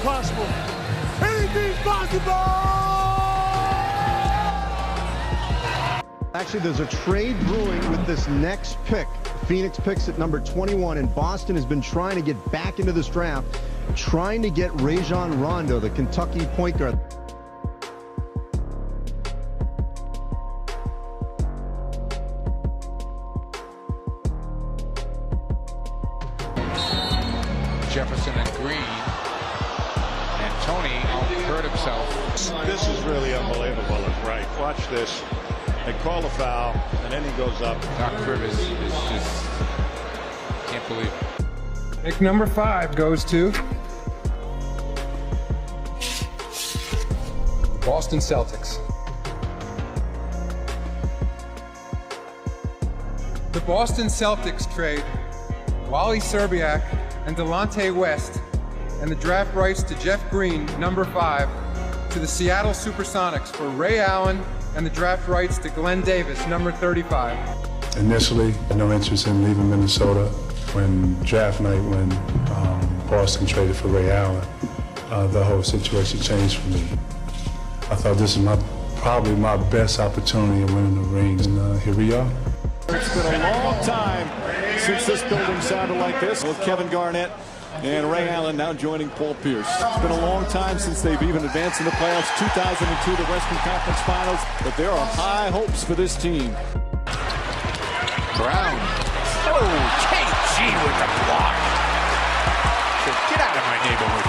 possible. Anything's possible! Actually, there's a trade brewing with this next pick. Phoenix picks at number 21, and Boston has been trying to get back into this draft, trying to get Rajon Rondo, the Kentucky point guard. Jefferson and Green, and Tony hurt himself. This is really unbelievable at right. Watch this. They call a foul, and then he goes up. Doc Rivers is just, can't believe it. Pick number 5 goes to Boston Celtics. The Boston Celtics trade Wally Szczerbiak and Delonte West and the draft rights to Jeff Green, number 5, to the Seattle Supersonics for Ray Allen and the draft rights to Glenn Davis, number 35. Initially, no interest in leaving Minnesota. When draft night, when Boston traded for Ray Allen, the whole situation changed for me. I thought this is probably my best opportunity of winning the ring, and here we are. It's been a long time since this building sounded like this, with Kevin Garnett and Ray Allen now joining Paul Pierce. It's been a long time since they've even advanced in the playoffs. 2002, the Western Conference Finals, but there are high hopes for this team. Brown. Oh, KG with the block. Get out of my neighborhood.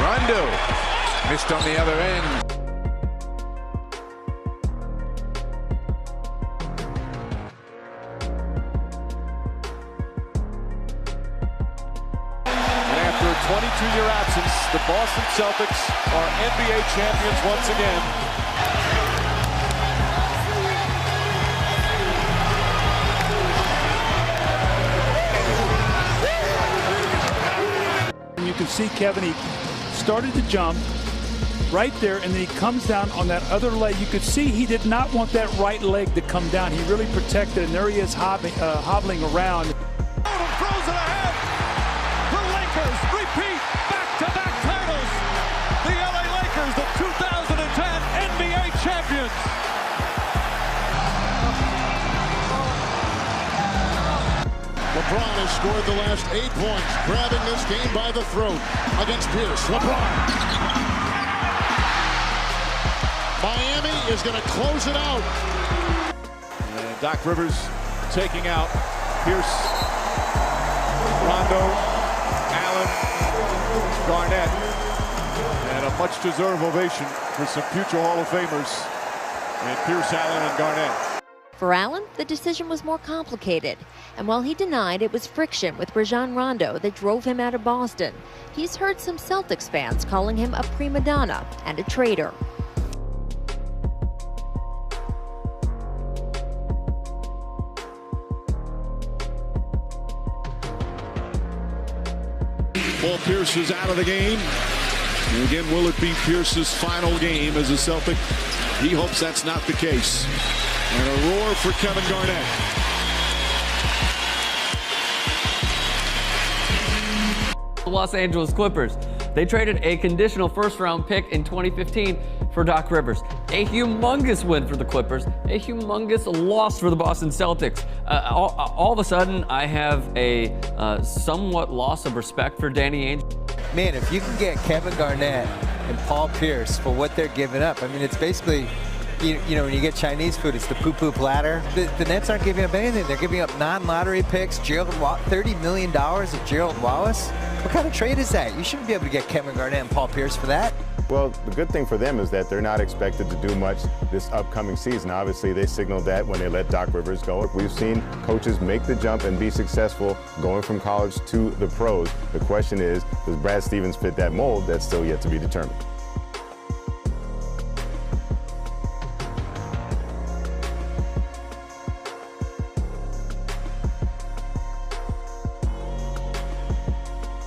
Rondo missed on the other end. After a 22-year absence, the Boston Celtics are NBA champions once again. You can see Kevin, he started to jump right there, and then he comes down on that other leg. You could see he did not want that right leg to come down. He really protected, and there he is hobbling around. Throws it ahead. The Lakers repeat back-to-back titles. The LA Lakers, the 2010 NBA champions. LeBron has scored the last 8 points, grabbing this game by the throat against Pierce. LeBron. Miami is going to close it out. And Doc Rivers taking out Pierce, Rondo, Allen, Garnett, and a much-deserved ovation for some future Hall of Famers and Pierce, Allen, and Garnett. For Allen, the decision was more complicated, and while he denied it was friction with Rajon Rondo that drove him out of Boston, he's heard some Celtics fans calling him a prima donna and a traitor. Paul Pierce is out of the game. And again, will it be Pierce's final game as a Celtic? He hopes that's not the case. And a roar for Kevin Garnett. The Los Angeles Clippers. They traded a conditional first-round pick in 2015 for Doc Rivers. A humongous win for the Clippers, a humongous loss for the Boston Celtics. All of a sudden, I have a somewhat loss of respect for Danny Ainge. Man, if you can get Kevin Garnett and Paul Pierce for what they're giving up, I mean, it's basically, you know, when you get Chinese food, it's the poo-poo platter. The Nets aren't giving up anything. They're giving up non-lottery picks, $30 million of Gerald Wallace. What kind of trade is that? You shouldn't be able to get Kevin Garnett and Paul Pierce for that. Well, the good thing for them is that they're not expected to do much this upcoming season. Obviously, they signaled that when they let Doc Rivers go. We've seen coaches make the jump and be successful going from college to the pros. The question is, does Brad Stevens fit that mold? That's still yet to be determined.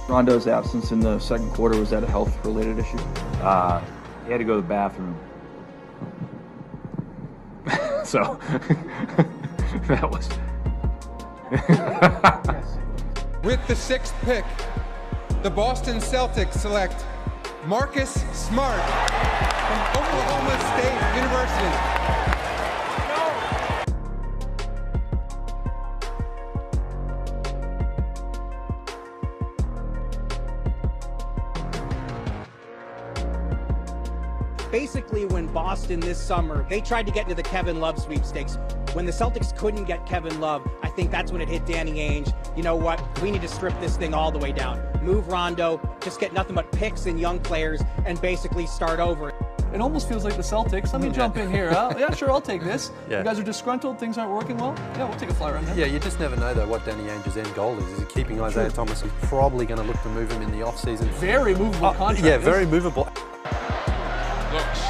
Rondo's absence in the second quarter, was that a health-related issue? He had to go to the bathroom. So, that was... With the 6th pick the Boston Celtics select Marcus Smart from Oklahoma State University. Basically, when Boston this summer, they tried to get into the Kevin Love sweepstakes. When the Celtics couldn't get Kevin Love, I think that's when it hit Danny Ainge. You know what? We need to strip this thing all the way down. Move Rondo, just get nothing but picks and young players, and basically start over. It almost feels like the Celtics. Let me jump in here. Yeah, sure, I'll take this. Yeah. You guys are disgruntled, things aren't working well. Yeah, we'll take a flyer on that. Yeah, you just never know, though, what Danny Ainge's end goal is. Is he keeping Isaiah Thomas? He's probably going to look to move him in the off-season. Very movable contract. Yeah, very movable. Looks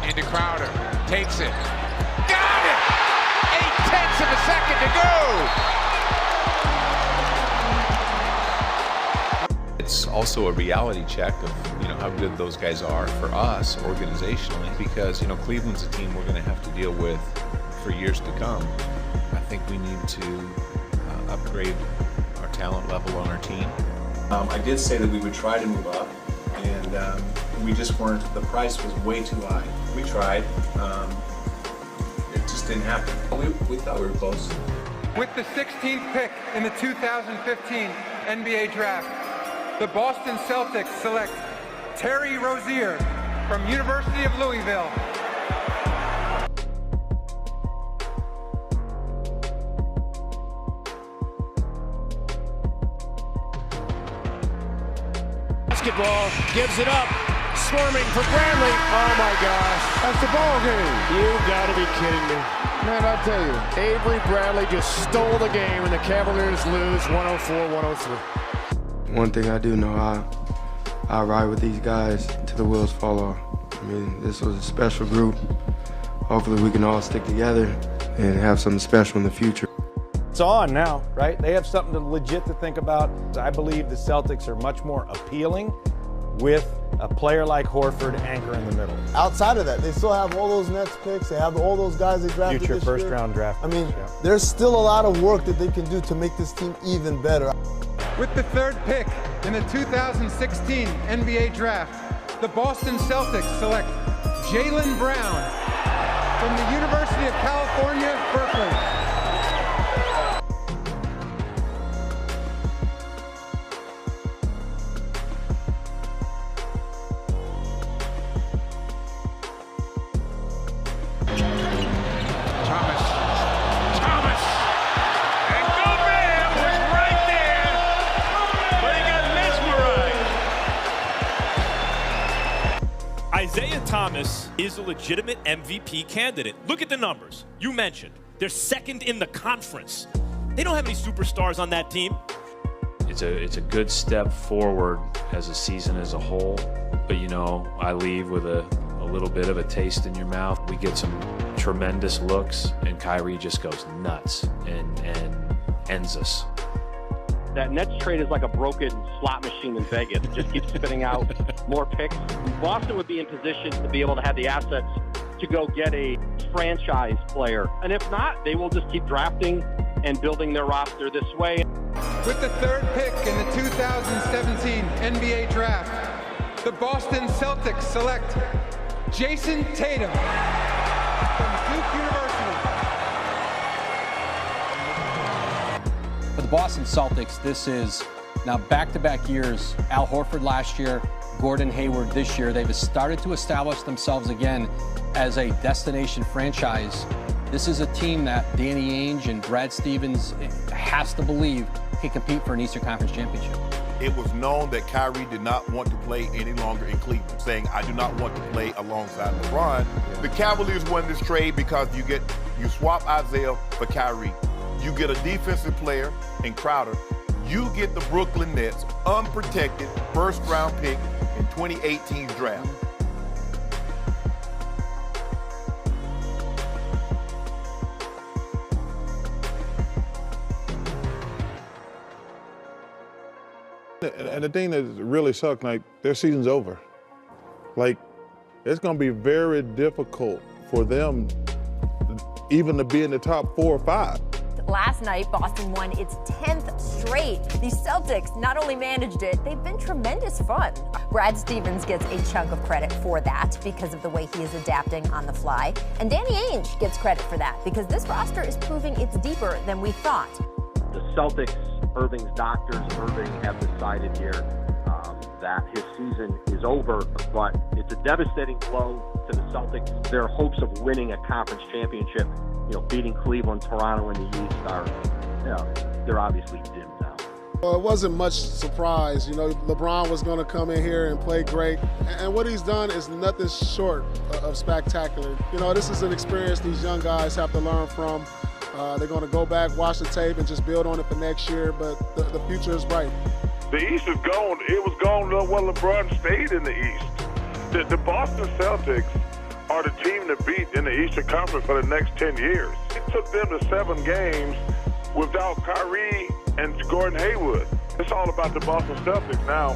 into Crowder, takes it, got it! 0.8 of a second to go. It's also a reality check of how good those guys are for us organizationally, because Cleveland's a team we're going to have to deal with for years to come. I think we need to upgrade our talent level on our team. I did say that we would try to move up, and we just weren't. The price was way too high. We tried. It just didn't happen. We thought we were close. With the 16th pick in the 2015 NBA Draft, the Boston Celtics select Terry Rozier from University of Louisville. Basketball gives it up. Swarming for Bradley. Oh my gosh. That's the ball game. You gotta be kidding me. Man, I tell you. Avery Bradley just stole the game and the Cavaliers lose 104-103. One thing I do know, I ride with these guys till the wheels fall off. I mean, this was a special group. Hopefully we can all stick together and have something special in the future. It's on now, right? They have something legit to think about. I believe the Celtics are much more appealing with a player like Horford anchor in the middle. Outside of that, they still have all those Nets picks. They have all those guys they drafted Future this first year. round draft. I mean, there's still a lot of work that they can do to make this team even better. With the 3rd pick in the 2016 NBA Draft, the Boston Celtics select Jaylen Brown from the University of California, Berkeley. Isaiah Thomas is a legitimate MVP candidate. Look at the numbers. You mentioned they're second in the conference. They don't have any superstars on that team. It's a good step forward as a season as a whole. But I leave with a little bit of a taste in your mouth. We get some tremendous looks, and Kyrie just goes nuts and ends us. That Nets trade is like a broken slot machine in Vegas. It just keeps spitting out more picks. Boston would be in position to be able to have the assets to go get a franchise player. And if not, they will just keep drafting and building their roster this way. With the 3rd pick in the 2017 NBA Draft, the Boston Celtics select Jason Tatum from Duke University. For the Boston Celtics, this is now back-to-back years. Al Horford last year, Gordon Hayward this year. They've started to establish themselves again as a destination franchise. This is a team that Danny Ainge and Brad Stevens has to believe can compete for an Eastern Conference championship. It was known that Kyrie did not want to play any longer in Cleveland, saying, I do not want to play alongside LeBron. The Cavaliers won this trade because you swap Isaiah for Kyrie. You get a defensive player in Crowder. You get the Brooklyn Nets unprotected first-round pick in 2018's draft. And the thing that really sucked, like, their season's over. Like, it's going to be very difficult for them even to be in the top 4 or 5. Last night, Boston won its 10th straight. The Celtics not only managed it, they've been tremendous fun. Brad Stevens gets a chunk of credit for that because of the way he is adapting on the fly. And Danny Ainge gets credit for that because this roster is proving it's deeper than we thought. The Celtics, Irving's doctors, Irving have decided here that his season is over, but it's a devastating blow to the Celtics. Their hopes of winning a conference championship, beating Cleveland, Toronto in the East they're obviously dimmed now. Well, it wasn't much surprise. LeBron was going to come in here and play great. And what he's done is nothing short of spectacular. This is an experience these young guys have to learn from. They're going to go back, watch the tape, and just build on it for next year. But the future is bright. The East is gone. It was gone when LeBron stayed in the East. The Boston Celtics are the team to beat in the Eastern Conference for the next 10 years. It took them to 7 games without Kyrie and Gordon Hayward. It's all about the Boston Celtics now.